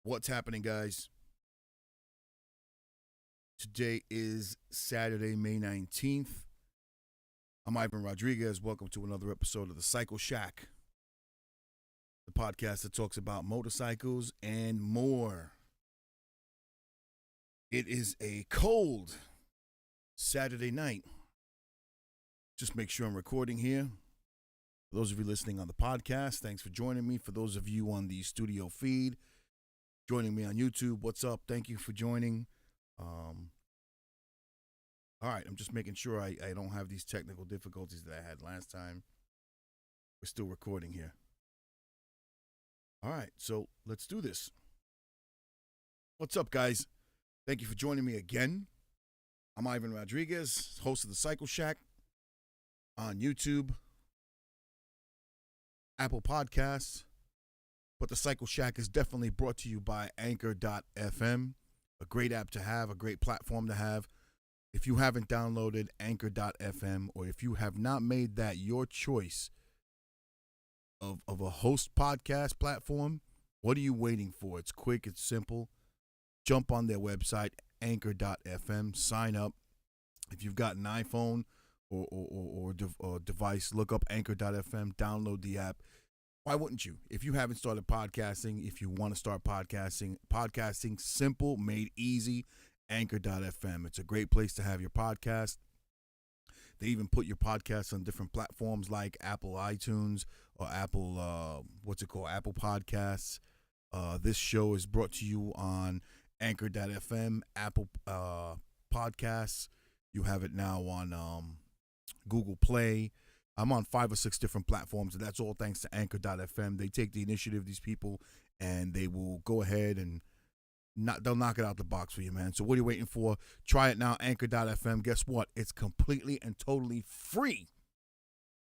What's happening, guys? Today is Saturday, May 19th. I'm Ivan Rodriguez. Welcome to another episode of the Cycleshack, the podcast that talks about motorcycles and more. It is a cold Saturday night. Just make sure I'm recording here. For those of you listening on the podcast, thanks for joining me. For those of you on the studio feed, joining me on YouTube, what's up? Thank you for joining. All right, I'm just making sure I don't have these technical difficulties that I had last time. We're still recording here. All right, so let's do this. What's up, guys? Thank you for joining me again. I'm Ivan Rodriguez, host of the Cycleshack on YouTube, Apple Podcasts, but the Cycleshack is definitely brought to you by Anchor.fm, a great app to have, a great platform to have. If you haven't downloaded Anchor.fm, or if you have not made that your choice of a host podcast platform, what are you waiting for? It's quick, it's simple. Jump on their website, Anchor.fm, sign up. If you've got an iPhone or device, look up Anchor.fm, download the app. Why wouldn't you? If you haven't started podcasting, if you want to start podcasting simple, made easy, Anchor.fm. It's a great place to have your podcast. They even put your podcasts on different platforms like Apple iTunes or Apple, Apple Podcasts. This show is brought to you on Anchor.fm, Apple Podcasts. You have it now on Google Play. I'm on 5 or 6 different platforms, and that's all thanks to Anchor.fm. They take the initiative, these people, and they will go ahead and they'll knock it out the box for you, man. So what are you waiting for? Try it now, Anchor.fm. Guess what? It's completely and totally free.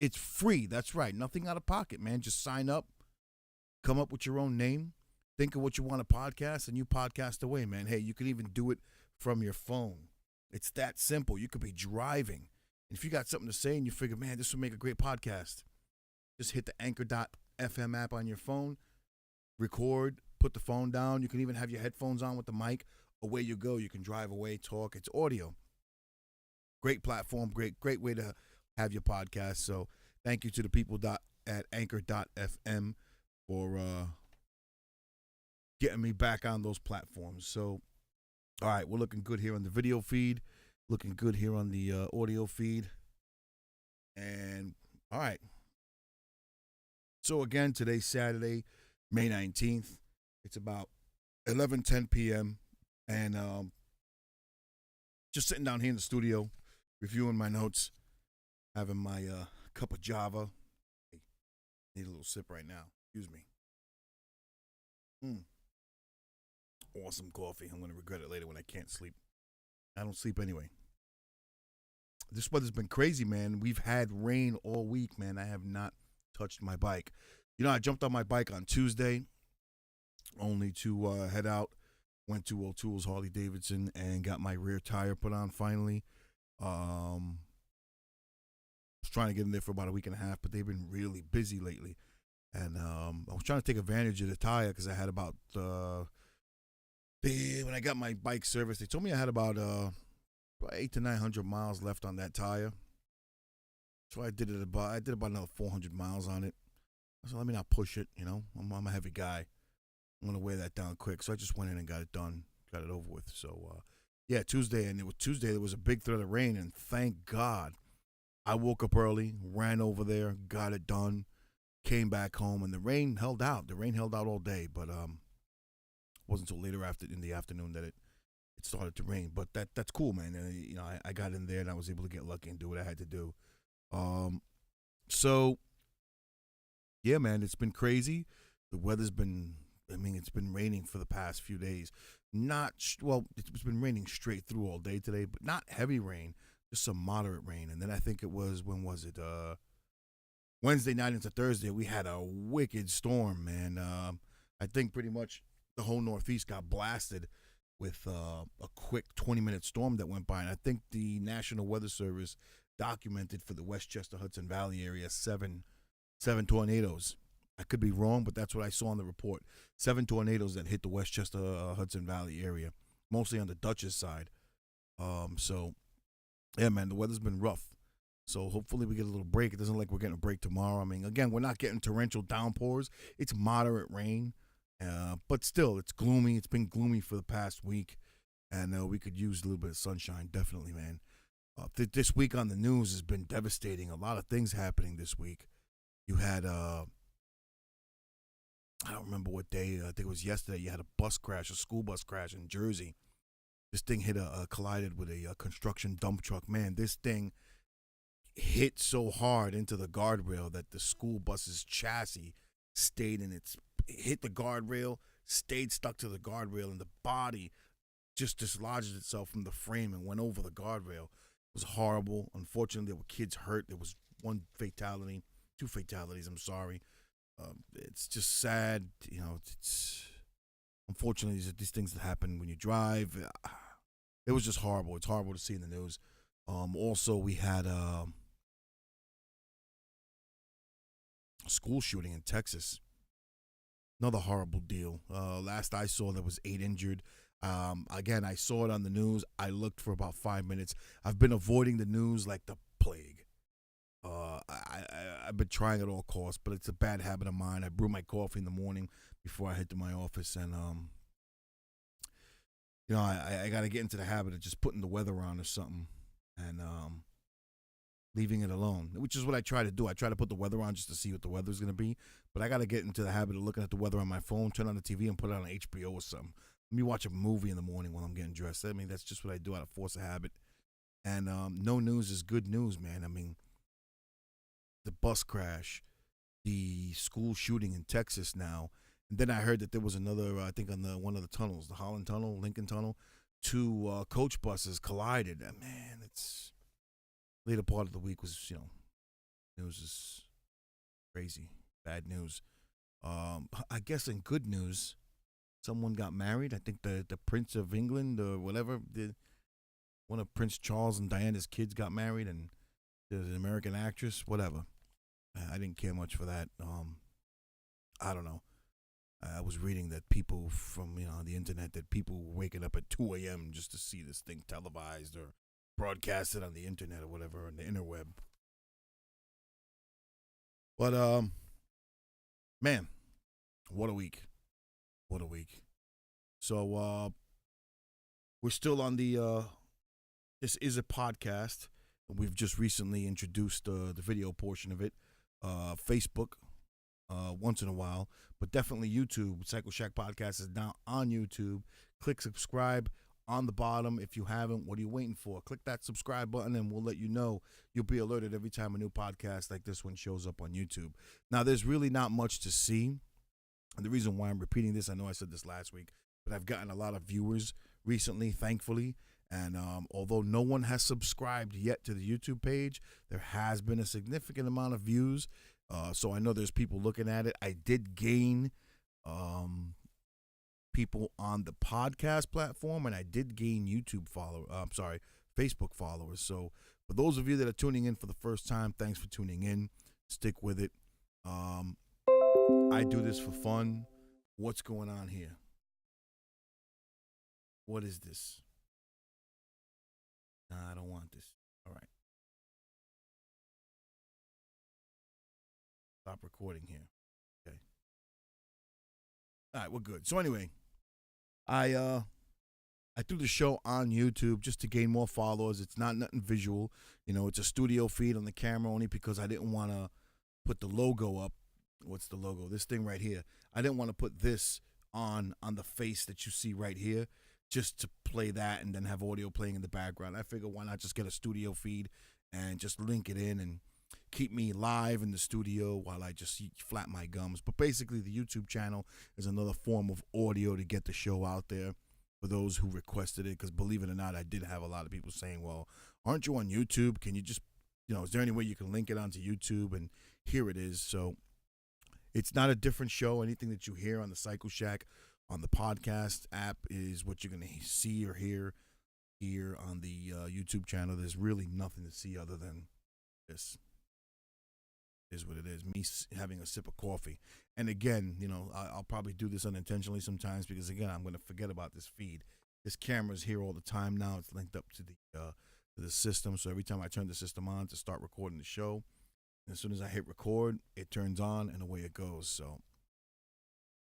It's free. That's right. Nothing out of pocket, man. Just sign up, come up with your own name, think of what you want to podcast, and you podcast away, man. Hey, you can even do it from your phone. It's that simple. You could be driving. And if you got something to say and you figure, man, this would make a great podcast, just hit the Anchor.fm app on your phone, record, put the phone down. You can even have your headphones on with the mic. Away you go. You can drive away, talk. It's audio. Great platform. Great way to have your podcast. So thank you to the people at Anchor.fm for getting me back on those platforms. So, all right, we're looking good here on the video feed. Looking good here on the audio feed. And, all right. So, again, today's Saturday, May 19th. It's about 11:10 p.m. And just sitting down here in the studio, reviewing my notes, having my cup of Java. Hey, need a little sip right now. Excuse me. Awesome coffee. I'm going to regret it later when I can't sleep. I don't sleep anyway. This weather's been crazy, man. We've had rain all week, man. I have not touched my bike. You know, I jumped on my bike on Tuesday, only to head out. Went to O'Toole's Harley Davidson and got my rear tire put on finally. Was trying to get in there for about a week and a half, but they've been really busy lately. And I was trying to take advantage of the tire because I had about, when I got my bike serviced, they told me I had about 800 to 900 miles left on that tire. So I did about another 400 miles on it. So let me not push it, you know. I'm a heavy guy. I'm going to wear that down quick. So I just went in and got it done, got it over with. So, Tuesday, and there was a big threat of rain, and thank God I woke up early, ran over there, got it done, came back home, and the rain held out. The rain held out all day, but wasn't until later in the afternoon that it started to rain. But that's cool, man. And, I got in there, and I was able to get lucky and do what I had to do. So, yeah, man, it's been crazy. The weather's been, it's been raining for the past few days. It's been raining straight through all day today, but not heavy rain, just some moderate rain. And then I think it was, when was it? Wednesday night into Thursday, we had a wicked storm, man. I think pretty much the whole Northeast got blasted with a quick 20-minute storm that went by. And I think the National Weather Service documented for the Westchester Hudson Valley area seven tornadoes I could be wrong, but that's what I saw on the report. 7 tornadoes that hit the Westchester Hudson Valley area, mostly on the Dutchess side. So yeah, man, the weather's been rough. So hopefully we get a little break. It doesn't look like we're getting a break tomorrow. I mean, again, we're not getting torrential downpours. It's moderate rain, but still, it's gloomy. It's been gloomy for the past week, and we could use a little bit of sunshine, definitely, man. This week on the news has been devastating. A lot of things happening this week. You had, I don't remember what day. I think it was yesterday. You had a bus crash, a school bus crash in Jersey. This thing collided with a construction dump truck. Man, this thing hit so hard into the guardrail that the school bus's chassis hit the guardrail, stayed stuck to the guardrail, and the body just dislodged itself from the frame and went over the guardrail. It was horrible. Unfortunately, there were kids hurt. There was one fatality, 2 fatalities. I'm sorry. It's just sad. It's unfortunately these things that happen when you drive. It was just horrible. It's horrible to see in the news. Also, we had a school shooting in Texas. Another horrible deal. Last I saw, there was 8 injured. Again, I saw it on the news. I looked for about 5 minutes. I've been avoiding the news like the plague. I've been trying at all costs, but it's a bad habit of mine. I brew my coffee in the morning before I head to my office, and I got to get into the habit of just putting the weather on or something, and leaving it alone, which is what I try to do. I try to put the weather on just to see what the weather's going to be, but I got to get into the habit of looking at the weather on my phone, turn on the TV, and put it on HBO or something. Let me watch a movie in the morning while I'm getting dressed. I mean, that's just what I do out of force of habit. And no news is good news, man. I mean, the bus crash, the school shooting in Texas now, and then I heard that there was another, I think on one of the tunnels, the Holland Tunnel, Lincoln Tunnel, 2 coach buses collided. And man, it's later part of the week was, news is crazy, bad news. I guess in good news, someone got married. I think the Prince of England or whatever, one of Prince Charles and Diana's kids got married, and there's an American actress, whatever. I didn't care much for that. I don't know. I was reading that people from the internet, that people were waking up at 2 a.m. just to see this thing televised or broadcasted on the internet or whatever, on the interweb. But man, what a week. What a week. So we're still on the this is a podcast. We've just recently introduced the video portion of it. Facebook once in a while, but definitely YouTube. Cycleshack Podcast is now on YouTube. Click subscribe on the bottom. If you haven't, what are you waiting for? Click that subscribe button and we'll let you know. You'll be alerted every time a new podcast like this one shows up on YouTube. Now, there's really not much to see. And the reason why I'm repeating this, I know I said this last week, but I've gotten a lot of viewers recently, thankfully. And although no one has subscribed yet to the YouTube page, there has been a significant amount of views. So I know there's people looking at it. I did gain people on the podcast platform, and I did gain Facebook followers. So for those of you that are tuning in for the first time, thanks for tuning in. Stick with it. I do this for fun. What's going on here? What is this? Nah, I don't want this. All right. Stop recording here. Okay. All right, we're good. So anyway, I do the show on YouTube just to gain more followers. It's not nothing visual. It's a studio feed on the camera only because I didn't want to put the logo up. What's the logo? This thing right here. I didn't want to put this on the face that you see right here, just to play that and then have audio playing in the background. I figured why not just get a studio feed and just link it in and keep me live in the studio while I just flap my gums. But basically, the YouTube channel is another form of audio to get the show out there for those who requested it. Because believe it or not, I did have a lot of people saying, well, aren't you on YouTube? Can you just, is there any way you can link it onto YouTube? And here it is. So it's not a different show. Anything that you hear on the Cycleshack on the podcast app is what you're going to see or hear here on the YouTube channel. There's really nothing to see other than this. Is what it is. Me having a sip of coffee. And again, I'll probably do this unintentionally sometimes because again, I'm going to forget about this feed. This camera's here all the time now. It's linked up to the system. So every time I turn the system on to start recording the show, as soon as I hit record, it turns on and away it goes. So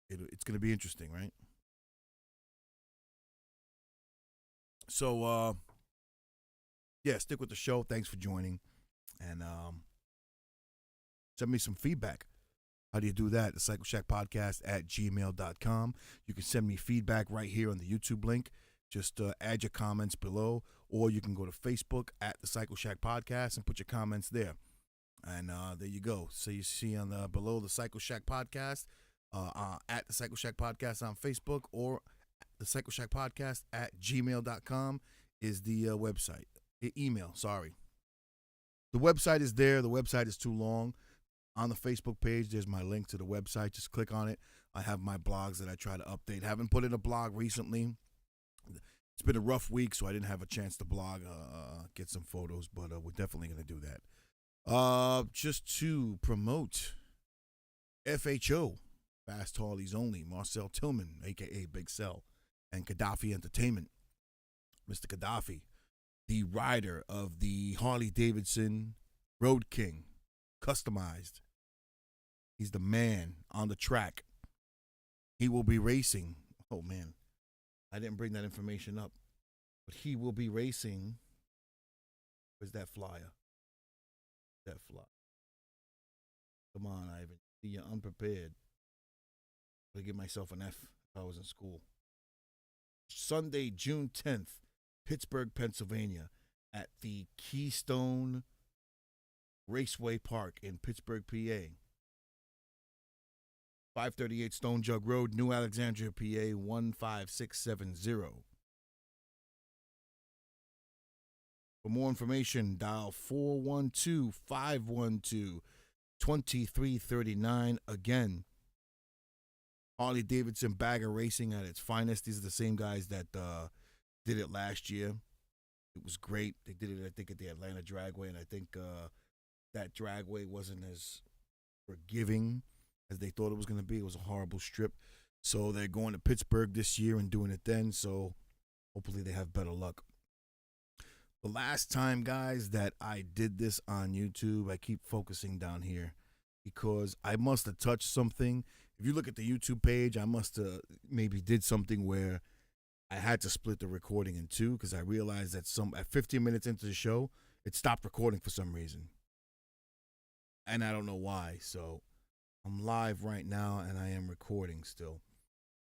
it's going to be interesting, right? So, yeah, stick with the show. Thanks for joining. And send me some feedback. How do you do that? The Cycleshack Podcast at gmail.com. You can send me feedback right here on the YouTube link. Just add your comments below. Or you can go to Facebook at the Cycleshack Podcast and put your comments there. And there you go. So you see on the below the Cycleshack Podcast at the Cycleshack Podcast on Facebook, or the Cycleshack Podcast at gmail.com is the website. Email, sorry. The website is there. The website is too long. On the Facebook page, there's my link to the website. Just click on it. I have my blogs that I try to update. Haven't put in a blog recently. It's been a rough week, so I didn't have a chance to blog, get some photos, but we're definitely going to do that. Just to promote FHO, Fast Harleys Only, Marcel Tillman, a.k.a. Big Cell, and Gaddafi Entertainment. Mr. Gaddafi, the rider of the Harley-Davidson Road King, customized. He's the man on the track. He will be racing. Oh, man. I didn't bring that information up. But he will be racing. Where's that flyer? That flyer. Come on, Ivan. You're unprepared. I'm going to give myself an F if I was in school. Sunday, June 10th, Pittsburgh, Pennsylvania, at the Keystone Raceway Park in Pittsburgh, PA. 538 Stone Jug Road, New Alexandria, PA, 15670. For more information, dial 412-512-2339. Again, Harley-Davidson Bagger Racing at its finest. These are the same guys that did it last year. It was great. They did it, I think, at the Atlanta Dragway, and I think that Dragway wasn't as forgiving as they thought it was going to be. It was a horrible strip. So they're going to Pittsburgh this year and doing it then, so hopefully they have better luck. The last time, guys, that I did this on YouTube, I keep focusing down here because I must have touched something. If you look at the YouTube page, I must have maybe did something where I had to split the recording in two because I realized that at 15 minutes into the show, it stopped recording for some reason. And I don't know why. So I'm live right now and I am recording still.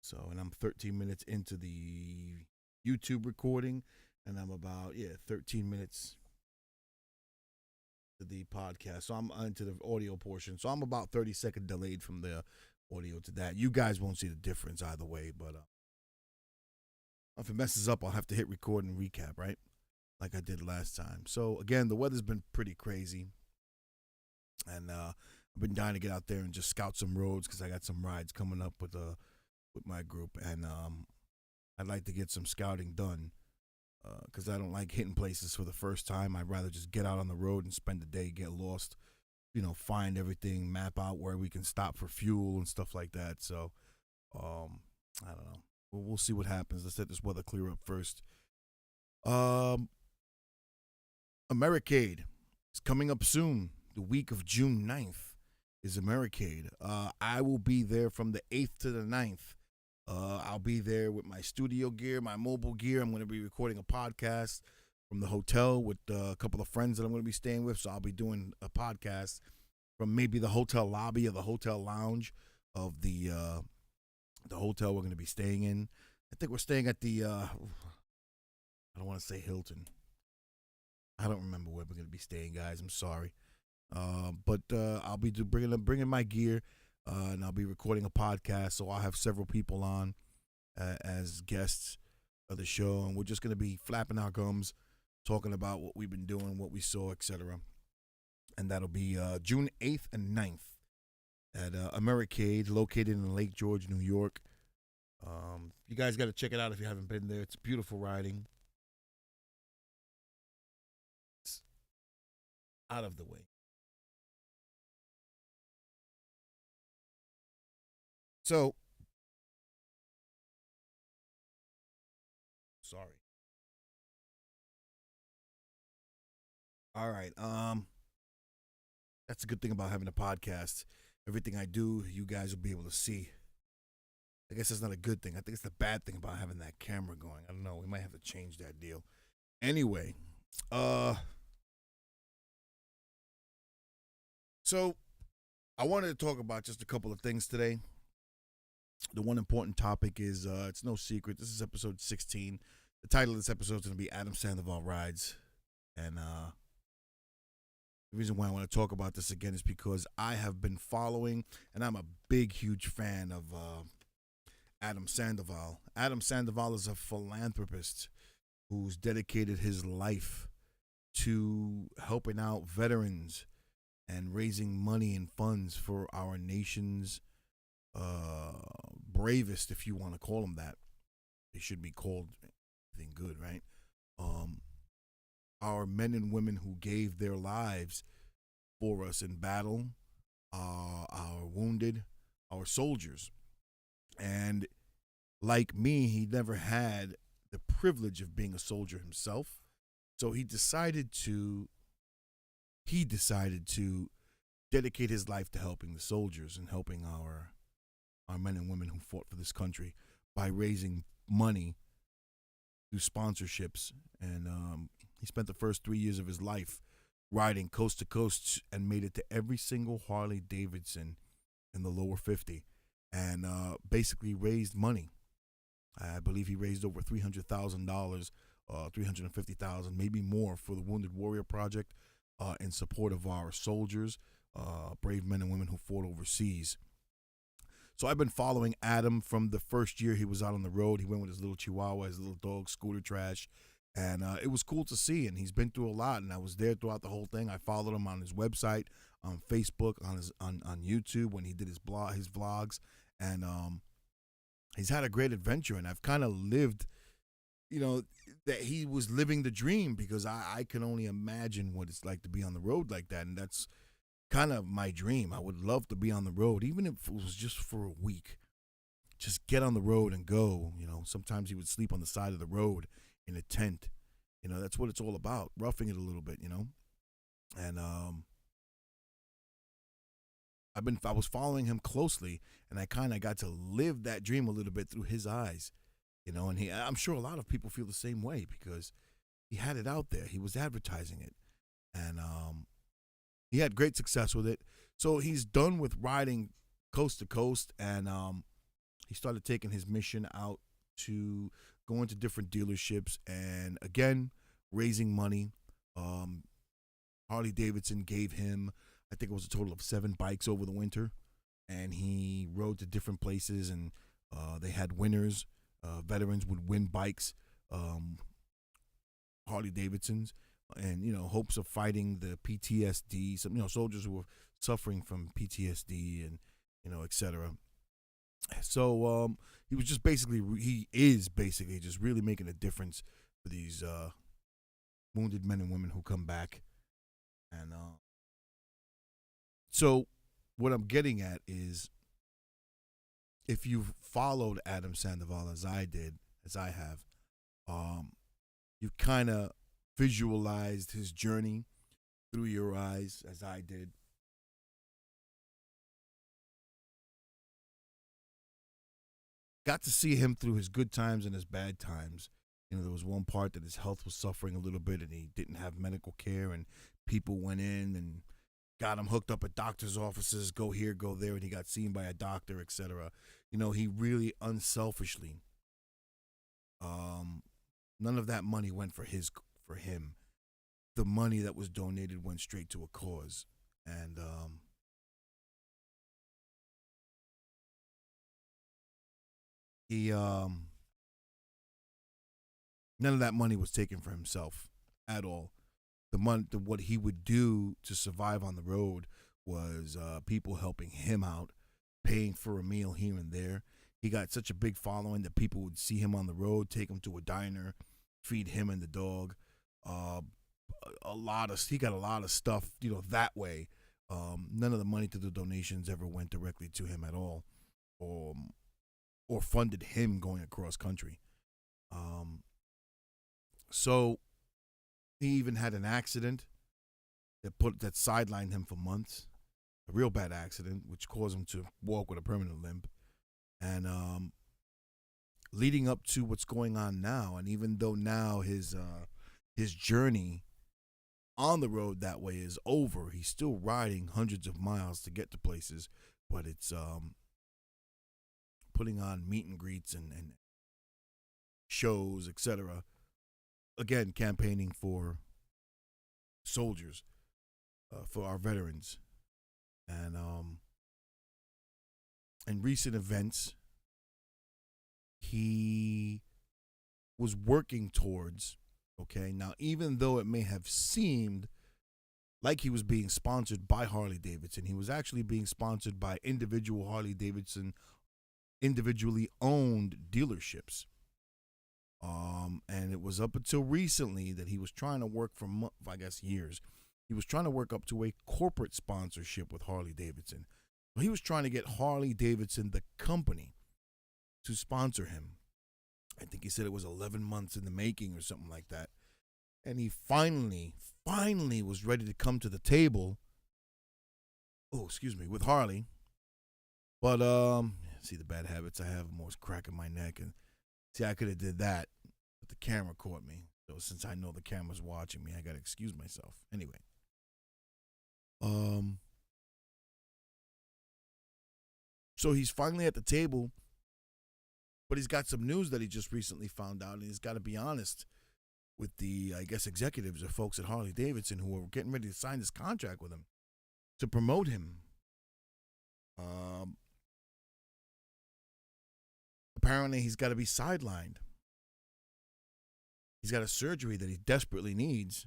So, and I'm 13 minutes into the YouTube recording and I'm about, 13 minutes to the podcast. So I'm into the audio portion. So I'm about 30-second delayed from the audio to that. You guys won't see the difference either way, but if it messes up, I'll have to hit record and recap, right? Like I did last time. So again, the weather's been pretty crazy. And I've been dying to get out there and just scout some roads because I got some rides coming up with my group. And I'd like to get some scouting done because I don't like hitting places for the first time. I'd rather just get out on the road and spend the day, get lost, find everything, map out where we can stop for fuel and stuff like that. So I don't know. We'll see what happens. Let's let this weather clear up first. Americade is coming up soon. The week of June 9th is Americade. I will be there from the 8th to the 9th. I'll be there with my studio gear, my mobile gear. I'm going to be recording a podcast from the hotel with a couple of friends that I'm going to be staying with. So I'll be doing a podcast from maybe the hotel lobby or the hotel lounge of the hotel we're going to be staying in. I think we're staying at the, I don't want to say Hilton. I don't remember where we're going to be staying, guys. I'm sorry. But I'll be bringing my gear, and I'll be recording a podcast. So I'll have several people on as guests of the show, and we're just going to be flapping our gums, talking about what we've been doing, what we saw, etc. And that'll be June 8th and 9th at Americade, located in Lake George, New York. You guys got to check it out if you haven't been there. It's beautiful riding. It's out of the way. So, sorry. All right. That's a good thing about having a podcast. Everything I do, you guys will be able to see. I guess that's not a good thing. I think it's the bad thing about having that camera going. I don't know. We might have to change that deal. Anyway, uh, so I wanted to talk about just a couple of things today. The one important topic is it's no secret. This is episode 16. The title of this episode is going to be Adam Sandoval Rides. And the reason why I want to talk about this again is because I have been following, and I'm a big, huge fan of Adam Sandoval. Adam Sandoval is a philanthropist who's dedicated his life to helping out veterans and raising money and funds for our nation's bravest, if you want to call them that. They should be called anything good, right? Our men and women who gave their lives for us in battle, our wounded, our soldiers. And like me, he never had the privilege of being a soldier himself. So he decided to dedicate his life to helping the soldiers and helping our men and women who fought for this country by raising money through sponsorships. And he spent the first 3 years of his life riding coast to coast and made it to every single Harley Davidson in the lower 50 and basically raised money. I believe he raised over $300,000, $350,000, maybe more, for the Wounded Warrior Project in support of our soldiers, brave men and women who fought overseas. So I've been following Adam from the first year he was out on the road. He went with his little Chihuahua, his little dog, Scooter Trash, and it was cool to see. And he's been through a lot, and I was there throughout the whole thing. I followed him on his website, on Facebook, on YouTube when he did his vlogs, and he's had a great adventure. And I've kind of lived, that he was living the dream, because I can only imagine what it's like to be on the road like that, and that's kind of my dream. I would love to be on the road, even if it was just for a week. Just get on the road and go. Sometimes he would sleep on the side of the road in a tent. That's what it's all about, roughing it a little bit, And I was following him closely, and I kind of got to live that dream a little bit through his eyes, and I'm sure a lot of people feel the same way, because he had it out there. He was advertising it, and he had great success with it. So he's done with riding coast to coast, and he started taking his mission out to go into different dealerships and, again, raising money. Harley Davidson gave him, I think it was a total of 7 bikes over the winter, and he rode to different places, and they had winners. Veterans would win bikes, Harley Davidsons, and hopes of fighting the PTSD. Some soldiers who were suffering from PTSD and etc. So he is basically just really making a difference for these wounded men and women who come back. And so what I'm getting at is, if you've followed Adam Sandoval as I have, you've kind of visualized his journey through your eyes as I did. Got to see him through his good times and his bad times. There was one part that his health was suffering a little bit, and he didn't have medical care, and people went in and got him hooked up at doctor's offices, go here, go there, and he got seen by a doctor, etc. He really unselfishly, none of that money went for him. The money that was donated went straight to a cause, and he none of that money was taken for himself at all. What he would do to survive on the road was people helping him out, paying for a meal here and there. He got such a big following that people would see him on the road, take him to a diner, feed him and the dog. He got a lot of stuff, that way. None of the money to the donations ever went directly to him at all. or funded him going across country. Um, so he even had an accident that sidelined him for months, a real bad accident, which caused him to walk with a permanent limp. And leading up to what's going on now, and even though now his journey on the road that way is over, he's still riding hundreds of miles to get to places, but it's putting on meet and greets and shows, etc. Again, campaigning for soldiers, for our veterans. And in recent events, he was working towards, okay, now even though it may have seemed like he was being sponsored by Harley Davidson, he was actually being sponsored by individual Harley Davidson, individually owned dealerships. And it was up until recently that he was trying to work for, I guess, years. He was trying to work up to a corporate sponsorship with Harley Davidson. He was trying to get Harley Davidson, the company, to sponsor him. I think he said it was 11 months in the making or something like that. And he finally was ready to come to the table. With Harley. But, see the bad habits I have, I'm always cracking my neck. And see, I could have did that, but the camera caught me. So since I know the camera's watching me, I got to excuse myself. Anyway. So he's finally at the table, but he's got some news that he just recently found out, and he's got to be honest with the, I guess, executives or folks at Harley Davidson who are getting ready to sign this contract with him to promote him. Apparently, he's got to be sidelined. He's got a surgery that he desperately needs,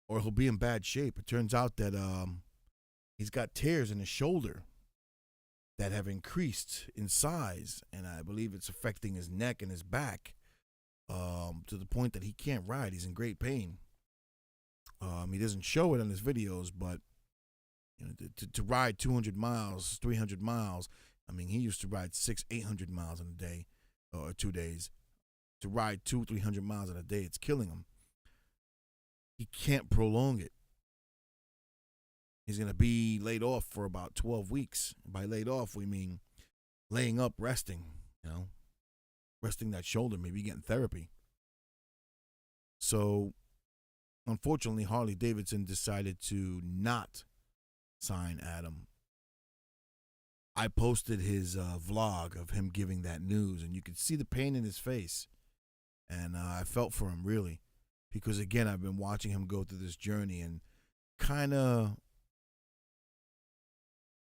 or he'll be in bad shape. It turns out that he's got tears in his shoulder that have increased in size, and I believe it's affecting his neck and his back to the point that he can't ride. He's in great pain. He doesn't show it on his videos, but you know, to ride 200 miles, 300 miles, I mean, he used to ride 800 miles in a day or 2 days. To ride 200-300 miles in a day, it's killing him. He can't prolong it. He's going to be laid off for about 12 weeks. By laid off, we mean laying up, resting, resting that shoulder, maybe getting therapy. So, unfortunately, Harley Davidson decided to not sign Adam. I posted his vlog of him giving that news, and you could see the pain in his face. And I felt for him, really, because, again, I've been watching him go through this journey, and kind of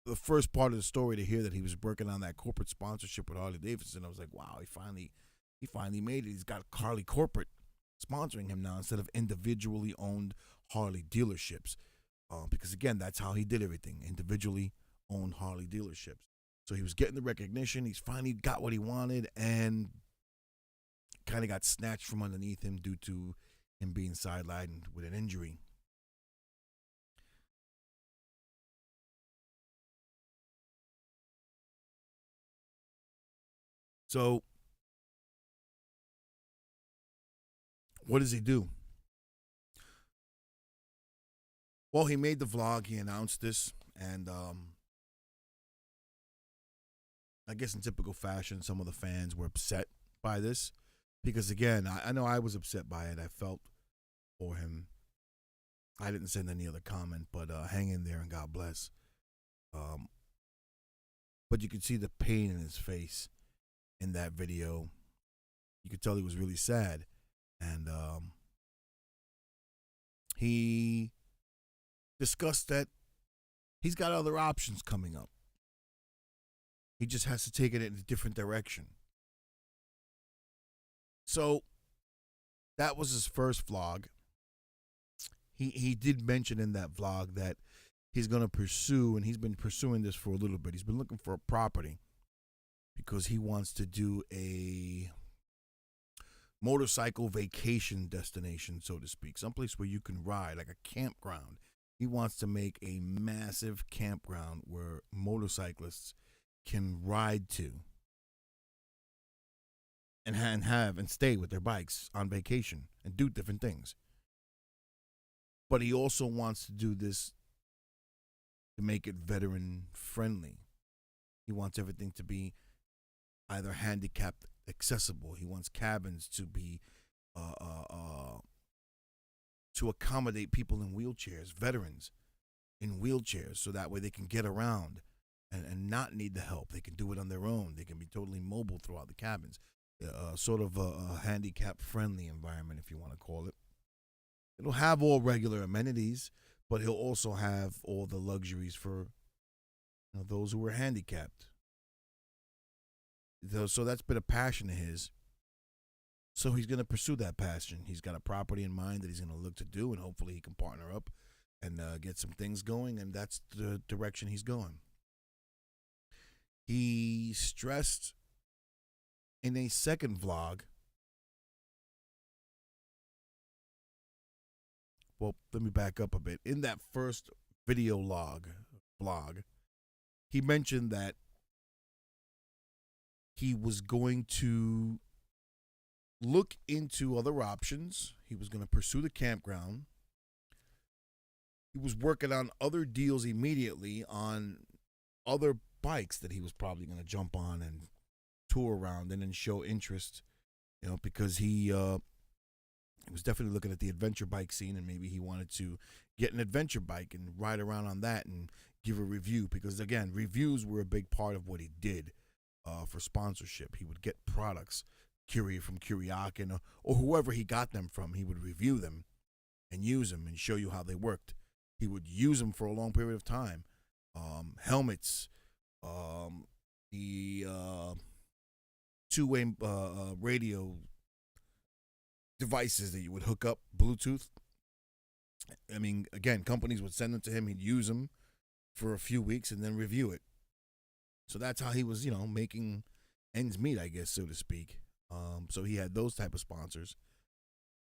the first part of the story to hear that he was working on that corporate sponsorship with Harley Davidson, I was like, wow, he finally made it. He's got Harley corporate sponsoring him now instead of individually owned Harley dealerships. Because, again, that's how he did everything, individually owned Harley dealerships. So he was getting the recognition. He's finally got what he wanted, and kind of got snatched from underneath him due to him being sidelined with an injury. So, what does he do? Well, he made the vlog. He announced this, and I guess in typical fashion, some of the fans were upset by this because, again, I know I was upset by it. I felt for him. I didn't send any other comment, but hang in there and God bless. But you could see the pain in his face in that video. You could tell he was really sad, and he discussed that he's got other options coming up. He just has to take it in a different direction. So that was his first vlog. He did mention in that vlog that he's going to pursue, and he's been pursuing this for a little bit. He's been looking for a property because he wants to do a motorcycle vacation destination, so to speak, someplace where you can ride, like a campground. He wants to make a massive campground where motorcyclists can ride to and have and stay with their bikes on vacation and do different things. But he also wants to do this to make it veteran friendly. He wants everything to be either handicapped accessible. He wants cabins to be to accommodate people in wheelchairs, veterans in wheelchairs, so that way they can get around and not need the help. They can do it on their own. They can be totally mobile throughout the cabins. Sort of a handicap friendly environment, if you want to call it. It'll have all regular amenities, but he'll also have all the luxuries for those who are handicapped. So that's been a passion of his. So he's going to pursue that passion. He's got a property in mind that he's going to look to do, and hopefully he can partner up and get some things going, and that's the direction he's going. He stressed in a second vlog. Well, let me back up a bit. In that first video vlog, he mentioned that he was going to look into other options. He was going to pursue the campground. He was working on other deals immediately on other bikes that he was probably going to jump on and tour around and then show interest, because he was definitely looking at the adventure bike scene, and maybe he wanted to get an adventure bike and ride around on that and give a review, because again, reviews were a big part of what he did for sponsorship. He would get products from Kuryakin or whoever he got them from. He would review them and use them and show you how they worked. He would use them for a long period of time. Helmets, the two-way radio devices that you would hook up, Bluetooth. I mean, again, companies would send them to him. He'd use them for a few weeks and then review it. So that's how he was, making ends meet, I guess, so to speak. So he had those type of sponsors.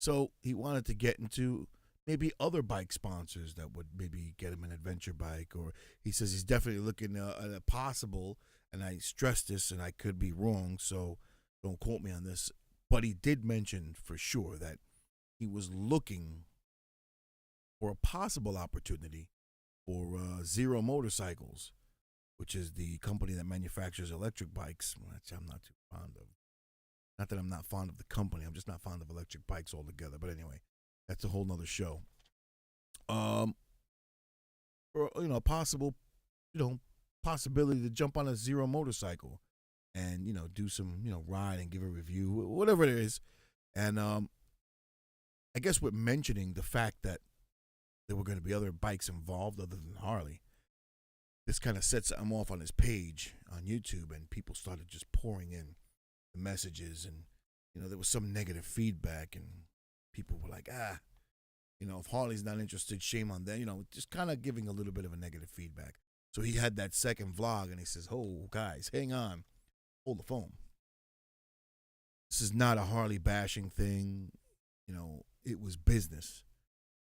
So he wanted to get into maybe other bike sponsors that would maybe get him an adventure bike, or he says he's definitely looking at a possible, and I stress this and I could be wrong, so don't quote me on this, but he did mention for sure that he was looking for a possible opportunity for Zero Motorcycles, which is the company that manufactures electric bikes, which I'm not too fond of. Not that I'm not fond of the company, I'm just not fond of electric bikes altogether. But anyway, that's a whole nother show. Or, possible, possibility to jump on a Zero motorcycle and, do some, ride and give a review, whatever it is. And I guess with mentioning the fact that there were going to be other bikes involved other than Harley, this kind of sets him off on his page on YouTube, and people started just pouring in the messages, and there was some negative feedback, and people were like, if Harley's not interested, shame on them, just kind of giving a little bit of a negative feedback. So he had that second vlog, and he says, "Oh, guys, hang on, hold the phone. This is not a Harley bashing thing, it was business.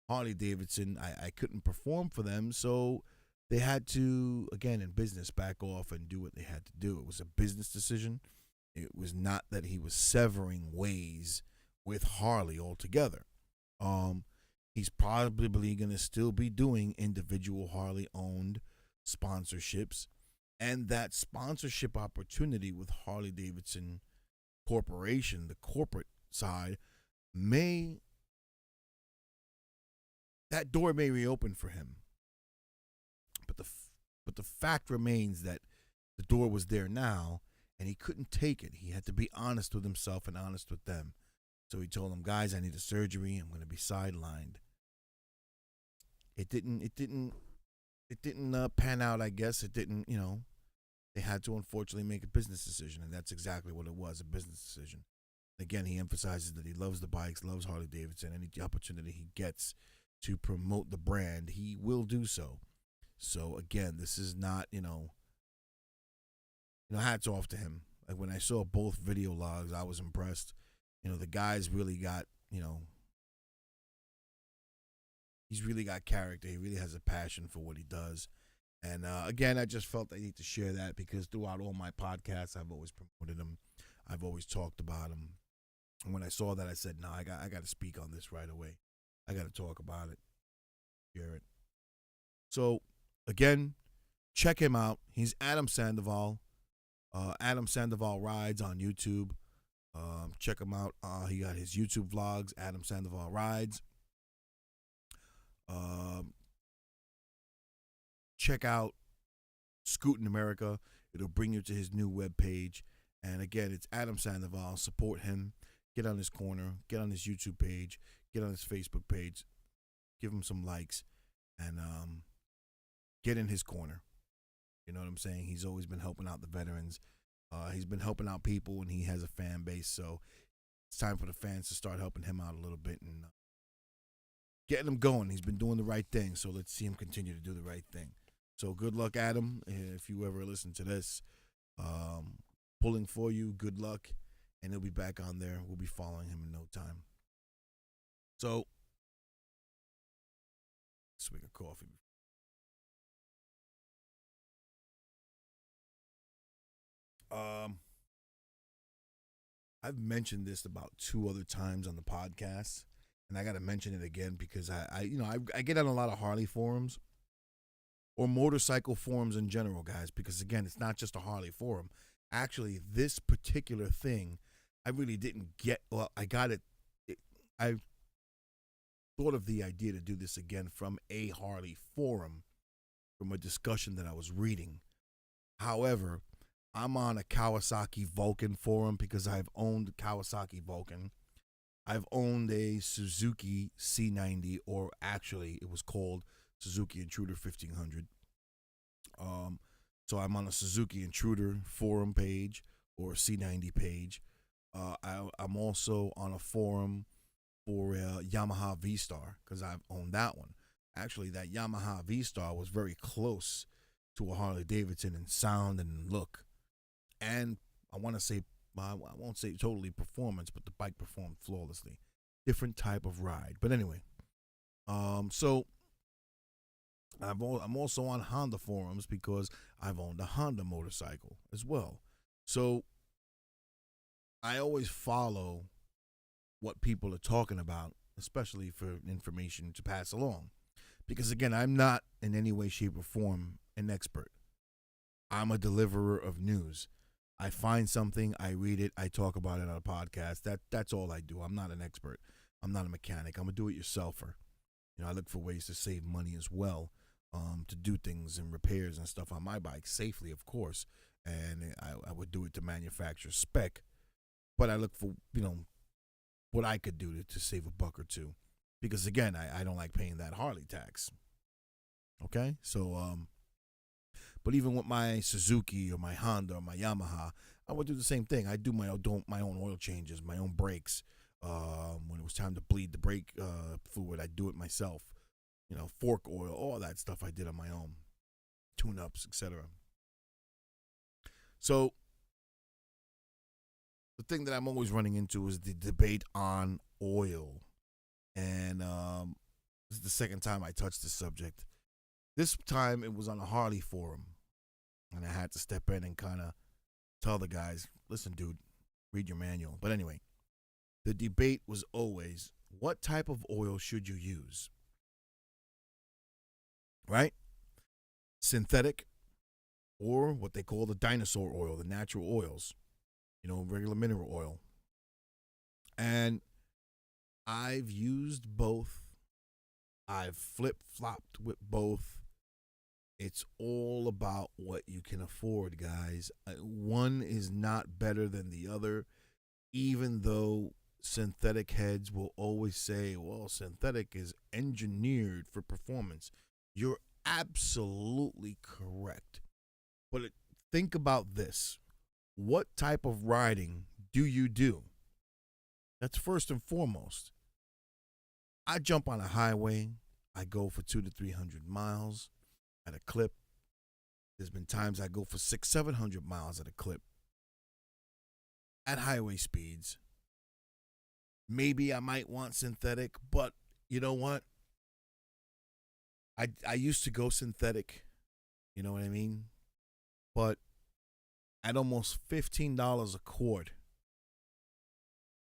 Harley Davidson, I couldn't perform for them, so they had to, again, in business, back off and do what they had to do. It was a business decision. It was not that he was severing ways with Harley altogether. He's probably going to still be doing individual Harley-owned sponsorships, and that sponsorship opportunity with Harley Davidson Corporation, the corporate side, that door may reopen for him. But the fact remains that the door was there now, and he couldn't take it. He had to be honest with himself and honest with them. So he told them, "Guys, I need a surgery. I'm going to be sidelined." It didn't pan out, I guess. It didn't, they had to unfortunately make a business decision, and that's exactly what it was, a business decision. Again, he emphasizes that he loves the bikes, loves Harley Davidson. Any opportunity he gets to promote the brand, he will do so. So again, this is not, hats off to him. Like when I saw both video logs, I was impressed. The guy's really got, he's really got character. He really has a passion for what he does. And again, I just felt I need to share that because throughout all my podcasts, I've always promoted them. I've always talked about them. And when I saw that, I said, "No, I got to speak on this right away. I got to talk about it, share it." So again, check him out. He's Adam Sandoval. Adam Sandoval Rides on YouTube. Check him out. He got his YouTube vlogs, Adam Sandoval Rides. Check out Scootin' America. It'll bring you to his new webpage. And again, it's Adam Sandoval. Support him. Get on his corner. Get on his YouTube page. Get on his Facebook page. Give him some likes. And get in his corner. You know what I'm saying? He's always been helping out the veterans. He's been helping out people, and he has a fan base. So it's time for the fans to start helping him out a little bit and getting him going. He's been doing the right thing. So let's see him continue to do the right thing. So good luck, Adam. If you ever listen to this, pulling for you, good luck. And he'll be back on there. We'll be following him in no time. So, swig of coffee. I've mentioned this about 2 other times on the podcast, and I got to mention it again because I get on a lot of Harley forums or motorcycle forums in general, guys, because again, it's not just a Harley forum. Actually, this particular thing, I really didn't get. Well, I got it. I thought of the idea to do this again from a Harley forum, from a discussion that I was reading. However, I'm on a Kawasaki Vulcan forum because I've owned Kawasaki Vulcan. I've owned a Suzuki C90, or actually it was called Suzuki Intruder 1500. So I'm on a Suzuki Intruder forum page or C90 page. I'm also on a forum for Yamaha V-Star because I've owned that one. Actually, that Yamaha V-Star was very close to a Harley Davidson in sound and look. And I want to say, I won't say totally performance, but the bike performed flawlessly. Different type of ride. But anyway, so I'm also on Honda forums because I've owned a Honda motorcycle as well. So I always follow what people are talking about, especially for information to pass along. Because again, I'm not in any way, shape, or form an expert. I'm a deliverer of news. I find something, I read it, I talk about it on a podcast. That's all I do. I'm not an expert. I'm not a mechanic. I'm a do-it-yourselfer. I look for ways to save money as well, to do things and repairs and stuff on my bike safely, of course. And I would do it to manufacture spec, but I look for what I could do to save a buck or two, because again, I don't like paying that Harley tax. Okay, so but even with my Suzuki or my Honda or my Yamaha, I would do the same thing. I do my own oil changes, my own brakes. When it was time to bleed the brake fluid, I'd do it myself. Fork oil, all that stuff I did on my own, tune-ups, etc. So the thing that I'm always running into is the debate on oil, and this is the second time I touched this subject. This time it was on a Harley forum, and I had to step in and kind of tell the guys, listen, dude, read your manual. But anyway, the debate was always, what type of oil should you use? Right? Synthetic, or what they call the dinosaur oil, the natural oils, regular mineral oil. And I've used both. I've flip-flopped with both. It's all about what you can afford, guys. One is not better than the other, even though synthetic heads will always say, well, synthetic is engineered for performance. You're absolutely correct. But think about this. What type of riding do you do? That's first and foremost. I jump on a highway. I go for 200 to 300 miles at a clip. There's been times I go for 600-700 miles at a clip at highway speeds. Maybe I might want synthetic, but you know what? I used to go synthetic, You know what I mean? But at almost $15 a quart,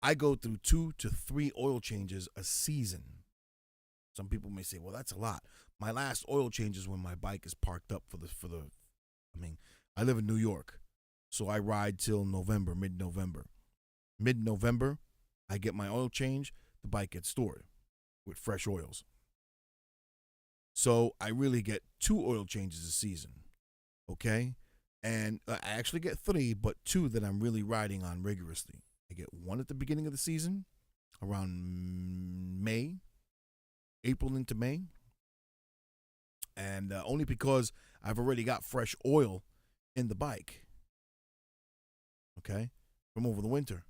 I go through 2 to 3 oil changes a season. Some people may say, well, that's a lot. My last oil change is when my bike is parked up I live in New York, so I ride till November, mid-November. Mid-November, I get my oil change, the bike gets stored with fresh oils. So I really get 2 oil changes a season, okay? And I actually get 3, but 2 that I'm really riding on rigorously. I get 1 at the beginning of the season, around May, April into May. And only because I've already got fresh oil in the bike, okay, from over the winter.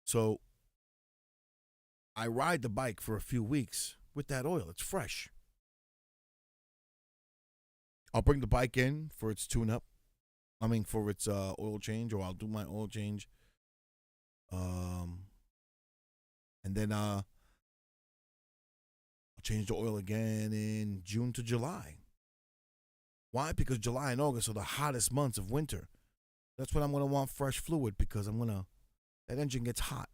So I ride the bike for a few weeks with that oil. It's fresh. I'll bring the bike in for its tune-up. For its oil change, or I'll do my oil change. And then I'll change the oil again in June to July. Why? Because July and August are the hottest months of winter. That's when I'm going to want fresh fluid, because that engine gets hot.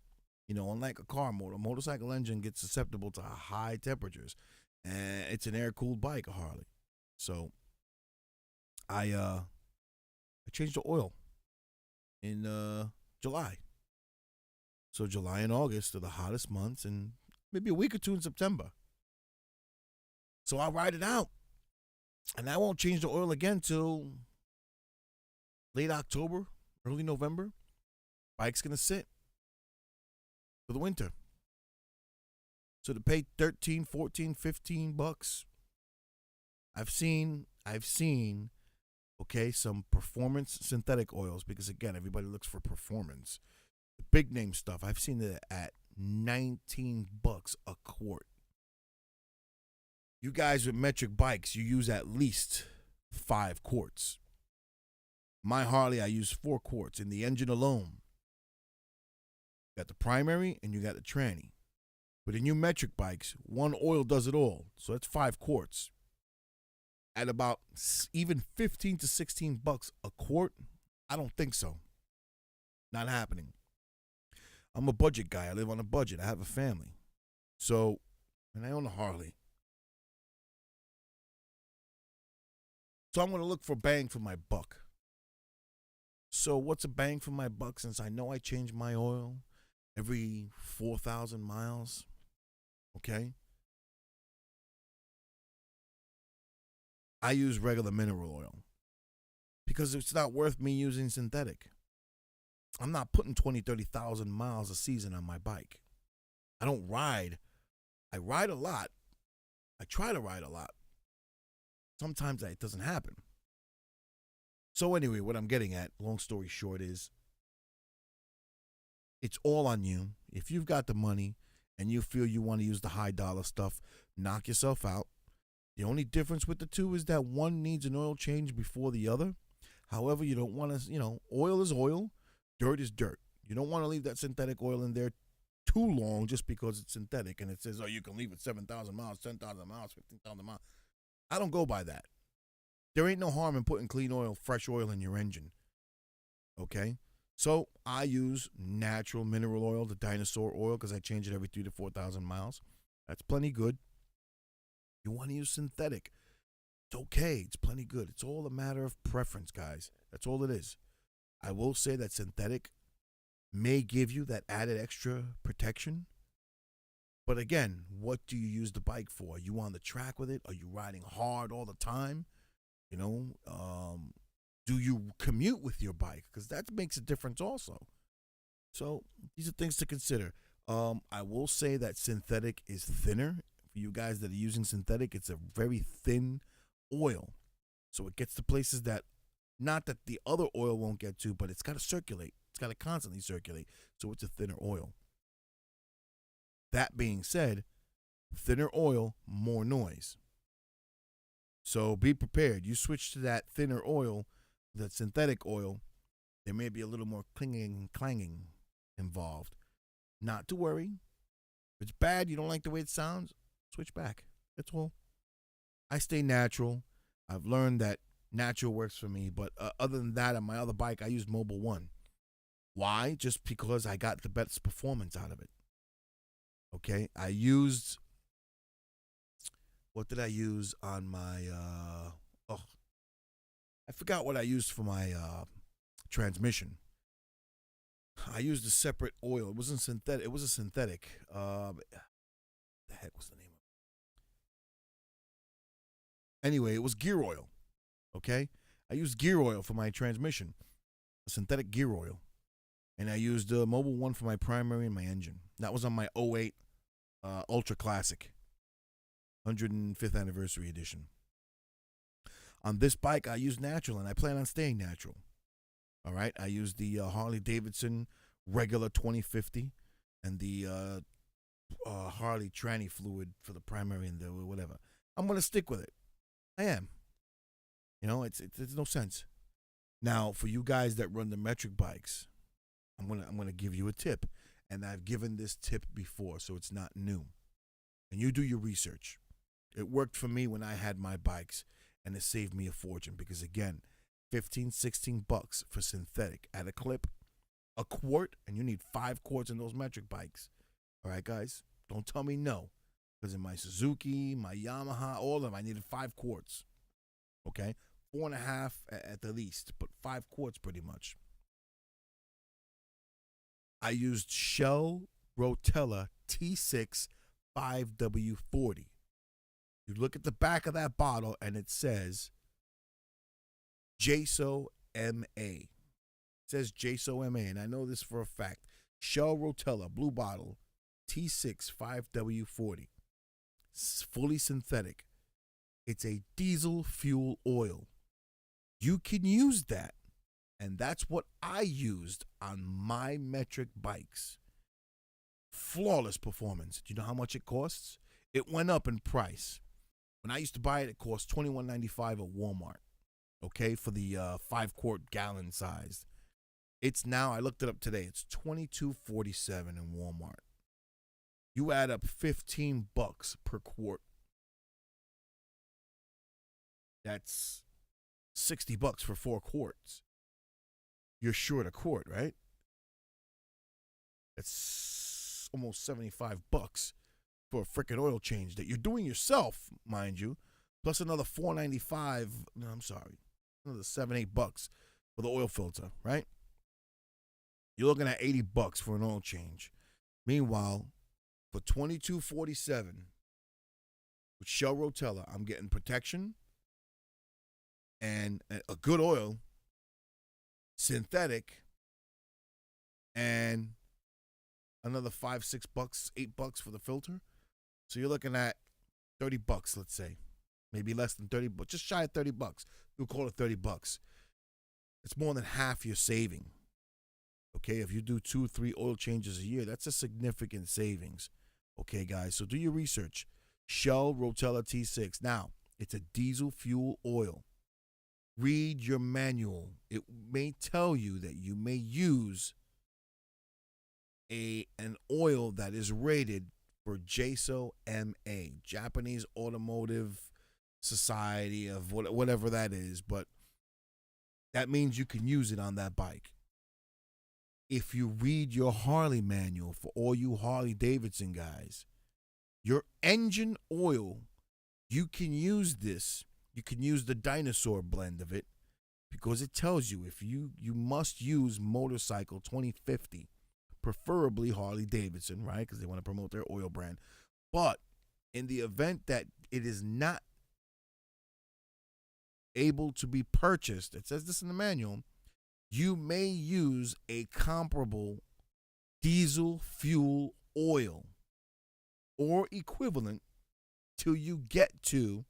Unlike a car motor, a motorcycle engine gets susceptible to high temperatures. And it's an air-cooled bike, a Harley. So I changed the oil in July. So July and August are the hottest months, and maybe a week or 2 in September. So I'll ride it out. And I won't change the oil again till late October, early November. Bike's going to sit for the winter. So to pay $13, $14, $15, I've seen, okay, some performance synthetic oils, because again, everybody looks for performance. The big name stuff, I've seen it at $19 a quart. You guys with metric bikes, you use at least 5 quarts. My Harley, I use 4 quarts in the engine alone. You got the primary and you got the tranny. But in your metric bikes, 1 oil does it all. So that's 5 quarts. At about even $15 to $16 a quart, I don't think so. Not happening. I'm a budget guy. I live on a budget. I have a family. So, and I own a Harley. So I'm going to look for bang for my buck. So what's a bang for my buck, since I know I change my oil every 4,000 miles? Okay. I use regular mineral oil because it's not worth me using synthetic. I'm not putting 20, 30,000 miles a season on my bike. I don't ride. I ride a lot. I try to ride a lot. Sometimes it doesn't happen. So anyway, what I'm getting at, long story short, is it's all on you. If you've got the money and you feel you want to use the high dollar stuff, knock yourself out. The only difference with the two is that one needs an oil change before the other. However, you don't want to, oil is oil, dirt is dirt. You don't want to leave that synthetic oil in there too long just because it's synthetic and it says, you can leave it 7,000 miles, 10,000 miles, 15,000 miles. I don't go by that. There ain't no harm in putting clean oil, fresh oil in your engine. Okay? So I use natural mineral oil, the dinosaur oil, because I change it every 3,000 to 4,000 miles. That's plenty good. You want to use synthetic, it's okay. It's plenty good. It's all a matter of preference, guys. That's all it is. I will say that synthetic may give you that added extra protection. But again, what do you use the bike for? Are you on the track with it? Are you riding hard all the time? Do you commute with your bike? Because that makes a difference also. So these are things to consider. I will say that synthetic is thinner. For you guys that are using synthetic, it's a very thin oil. So it gets to places that, not that the other oil won't get to, but it's got to circulate. It's got to constantly circulate. So it's a thinner oil. That being said, thinner oil, more noise. So be prepared. You switch to that thinner oil, that synthetic oil, there may be a little more clinging and clanging involved. Not to worry. If it's bad, you don't like the way it sounds, switch back. That's all. I stay natural. I've learned that natural works for me, but other than that, on my other bike, I used Mobil 1. Why? Just because I got the best performance out of it. Okay? I used, what did I use on my, I forgot what I used for my transmission. I used a separate oil. It wasn't synthetic. It was a synthetic. The heck was the name of it? Anyway, it was gear oil. Okay? I used gear oil for my transmission, a synthetic gear oil. And I used Mobil 1 for my primary and my engine. That was on my '08 Ultra Classic, 105th anniversary edition. On this bike, I used natural, and I plan on staying natural. All right? I used the Harley Davidson regular 2050 and the Harley tranny fluid for the primary and the whatever. I'm going to stick with it. I am. You know, it's no sense. Now, for you guys that run the metric bikes, I'm gonna give you a tip, and I've given this tip before, so it's not new. And you do your research. It worked for me when I had my bikes, and it saved me a fortune because, again, $15-16 for synthetic at a clip, a quart, and you need 5 quarts in those metric bikes. All right, guys, don't tell me no, because in my Suzuki, my Yamaha, all of them, I needed 5 quarts. Okay, 4.5 at the least, but 5 quarts pretty much. I used Shell Rotella T6 5W40. You look at the back of that bottle and it says JSO MA. It says JSO MA, and I know this for a fact. Shell Rotella, blue bottle, T6 5W40. It's fully synthetic. It's a diesel fuel oil. You can use that. And that's what I used on my metric bikes. Flawless performance. Do you know how much it costs? It went up in price. When I used to buy it, it cost $21.95 at Walmart. Okay, for the 5-quart gallon size. It's now, I looked it up today, it's $22.47 in Walmart. You add up $15 per quart. That's $60 for 4 quarts. You're short a quart, right? It's almost $75 for a frickin' oil change that you're doing yourself, mind you, plus another $4.95. No, I'm sorry, another $7-8 for the oil filter, right? You're looking at $80 for an oil change. Meanwhile, for $22.47 with Shell Rotella, I'm getting protection and a good oil, synthetic, and another $5-6, $8 for the filter. So you're looking at $30, let's say, maybe less than 30, but just shy of $30. We'll call it $30. It's more than half your saving. Okay, if you do 2-3 oil changes a year, that's a significant savings. Okay, guys, so do your research. Shell Rotella T6. Now, it's a diesel fuel oil. Read your manual. It may tell you that you may use an oil that is rated for JSO MA, Japanese Automotive Society of whatever that is, but that means you can use it on that bike. If you read your Harley manual, for all you Harley Davidson guys, your engine oil, you can use this. You can use the dinosaur blend of it because it tells you if you must use motorcycle 2050, preferably Harley Davidson, right? Because they want to promote their oil brand. But in the event that it is not able to be purchased, it says this in the manual, you may use a comparable diesel fuel oil or equivalent till you get to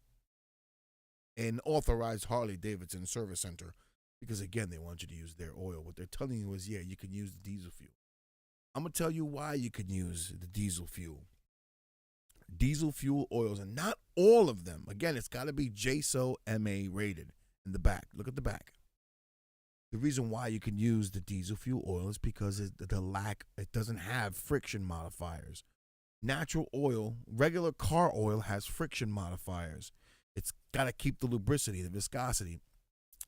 an authorized Harley Davidson service center, because again, they want you to use their oil. What they're telling you is, yeah, you can use the diesel fuel. I'm going to tell you why you can use the diesel fuel. Diesel fuel oils, and not all of them. Again, it's got to be JSO MA rated in the back. Look at the back. The reason why you can use the diesel fuel oil is because it doesn't have friction modifiers. Natural oil, regular car oil has friction modifiers. It's got to keep the lubricity, the viscosity.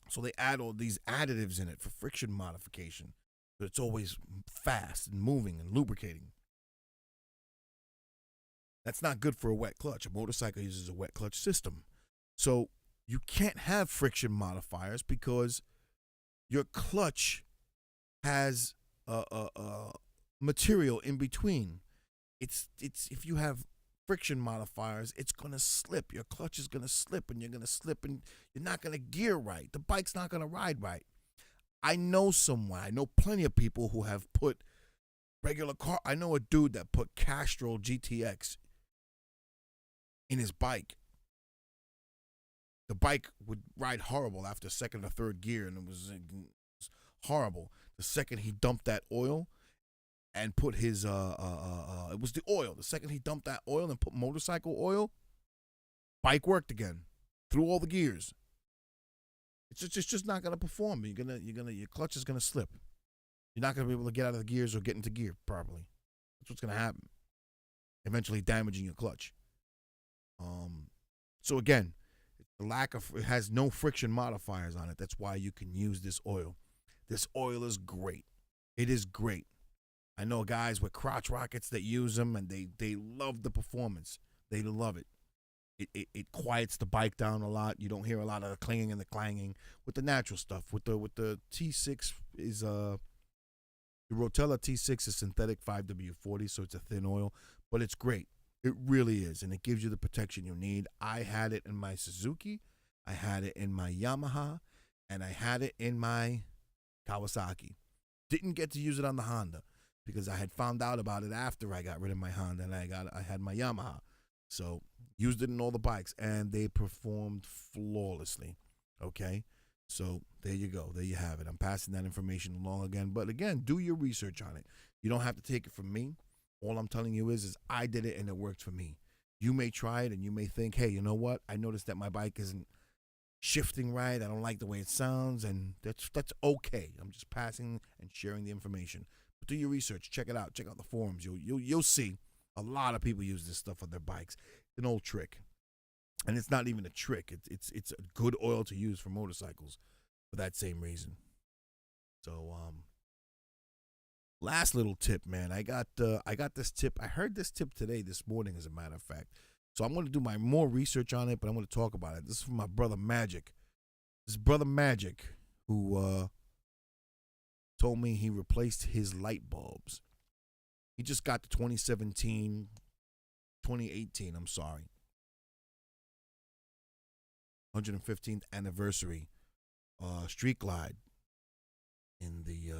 So they add all these additives in it for friction modification. So it's always fast and moving and lubricating. That's not good for a wet clutch. A motorcycle uses a wet clutch system. So you can't have friction modifiers because your clutch has material in between. It's if you have friction modifiers, it's gonna slip. Your clutch is gonna slip, and you're gonna slip, and you're not gonna gear right. The bike's not gonna ride right. I know plenty of people who have put regular car. I know a dude that put Castrol GTX in his bike. The bike would ride horrible after second or third gear, and it was horrible. The second he dumped that oil and put his it was the oil. The second he dumped that oil and put motorcycle oil, bike worked again through all the gears. It's just not gonna perform. Your clutch is gonna slip. You're not gonna be able to get out of the gears or get into gear properly. That's what's gonna happen. Eventually damaging your clutch. So again, it has no friction modifiers on it. That's why you can use this oil. This oil is great. It is great. I know guys with crotch rockets that use them, and they love the performance. They love it. It quiets the bike down a lot. You don't hear a lot of the clinging and the clanging with the natural stuff. With the T6 is the Rotella T6 is synthetic 5W40, so it's a thin oil, but it's great. It really is, and it gives you the protection you need. I had it in my Suzuki, I had it in my Yamaha, and I had it in my Kawasaki. Didn't get to use it on the Honda because I had found out about it after I got rid of my Honda, and I had my Yamaha. So used it in all the bikes, and they performed flawlessly. Okay, so there you go. There you have it. I'm passing that information along again. But again, do your research on it. You don't have to take it from me. All I'm telling you is I did it and it worked for me. You may try it and you may think, hey, you know what? I noticed that my bike isn't shifting right. I don't like the way it sounds, and that's okay. I'm just passing and sharing the information. But do your research. Check it out. Check out the forums. You'll see a lot of people use this stuff on their bikes. It's an old trick, and it's not even a trick. It's a good oil to use for motorcycles for that same reason. So last little tip, man. I got this tip. I heard this tip this morning, as a matter of fact. So I'm going to do my more research on it, but I'm going to talk about it. This is from my brother Magic. This brother Magic, who told me he replaced his light bulbs. He just got the 2018, I'm sorry, 115th anniversary Street Glide in the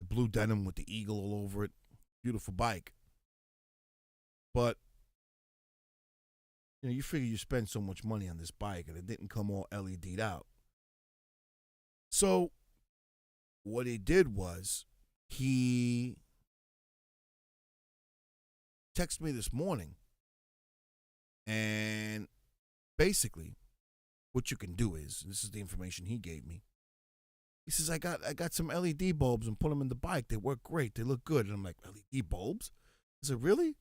blue denim with the eagle all over it. Beautiful bike. But you figure you spend so much money on this bike and it didn't come all LED'd out. So what he did was he texted me this morning, and basically what you can do is, this is the information he gave me. He says, I got some LED bulbs and put them in the bike. They work great. They look good. And I'm like, LED bulbs? I said, really?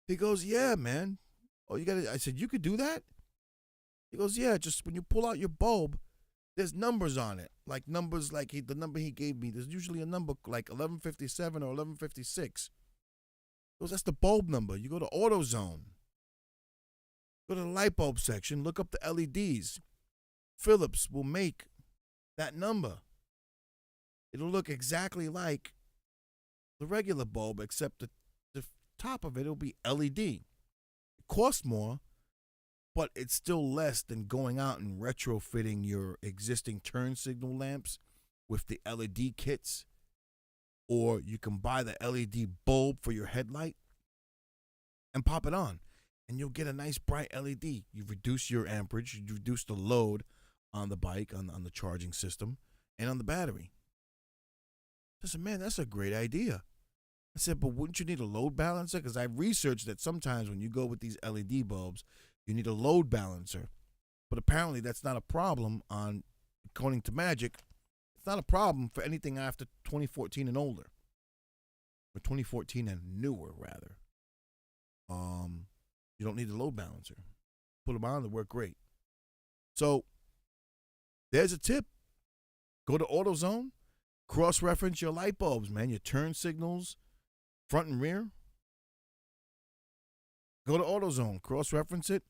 He goes, yeah, man. Oh, I said, you could do that? He goes, yeah, just when you pull out your bulb, there's numbers on it. Like numbers, like the number he gave me. There's usually a number like 1157 or 1156. He goes, that's the bulb number. You go to AutoZone. Go to the light bulb section. Look up the LEDs. Philips will make that number. It'll look exactly like the regular bulb, except the top of it will be LED. It costs more, but it's still less than going out and retrofitting your existing turn signal lamps with the LED kits. Or you can buy the LED bulb for your headlight and pop it on, and you'll get a nice bright LED. You reduce your amperage, you reduce the load on the bike, on the charging system, and on the battery. I said, man, that's a great idea. I said, but wouldn't you need a load balancer? Because I've researched that sometimes when you go with these LED bulbs, you need a load balancer. But apparently that's not a problem according to Magic, it's not a problem for anything after 2014 and older. Or 2014 and newer, rather. You don't need a load balancer. Put them on, they work great. So there's a tip. Go to AutoZone, cross-reference your light bulbs, man, your turn signals, front and rear. Go to AutoZone, cross-reference it,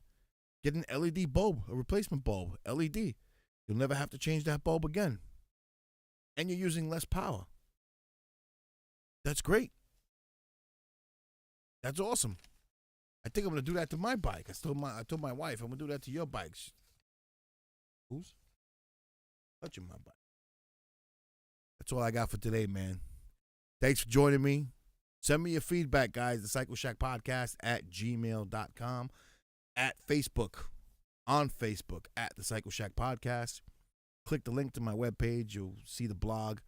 get an LED bulb, a replacement bulb, LED. You'll never have to change that bulb again. And you're using less power. That's great. That's awesome. I think I'm going to do that to my bike. I told my wife, I'm going to do that to your bikes. Who's touching my bike? That's all I got for today, man. Thanks for joining me. Send me your feedback, guys. The Cycleshack Podcast at gmail.com. At Facebook. On Facebook at the Cycleshack Podcast. Click the link to my webpage. You'll see the blog.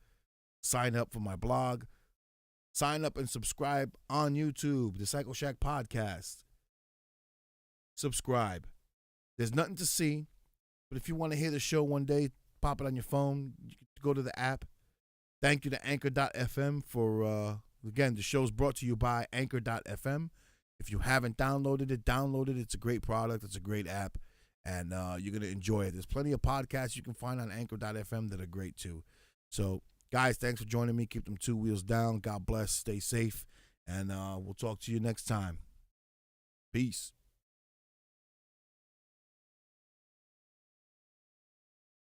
Sign up for my blog. Sign up and subscribe on YouTube. The Cycleshack Podcast. Subscribe. There's nothing to see. But if you want to hear the show one day, pop it on your phone. You can go to the app. Thank you to Anchor.fm for, again, the show's brought to you by Anchor.fm. If you haven't downloaded it, download it. It's a great product. It's a great app. And you're going to enjoy it. There's plenty of podcasts you can find on Anchor.fm that are great, too. So, guys, thanks for joining me. Keep them 2 wheels down. God bless. Stay safe. And we'll talk to you next time. Peace.